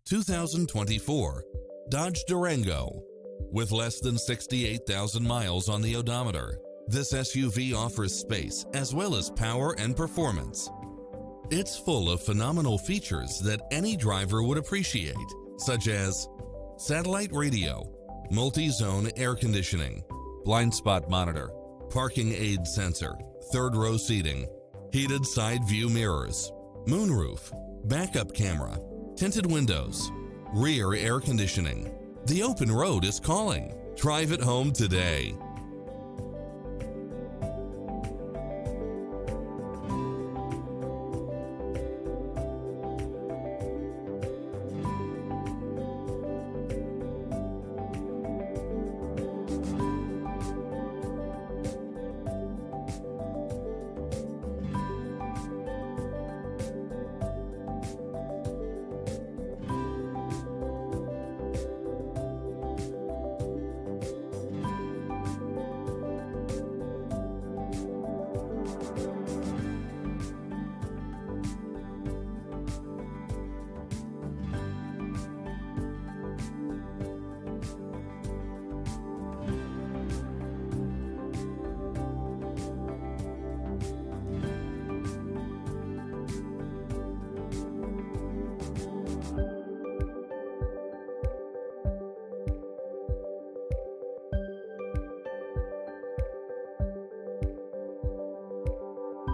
2024 Dodge Durango. With less than 68,000 miles on the odometer, this SUV offers space as well as power and performance. It's full of phenomenal features that any driver would appreciate, such as satellite radio, multi-zone air conditioning, blind spot monitor, parking aid sensor, third row seating, heated side view mirrors, moonroof, backup camera, tinted windows, rear air conditioning. The open road is calling. Drive it home today.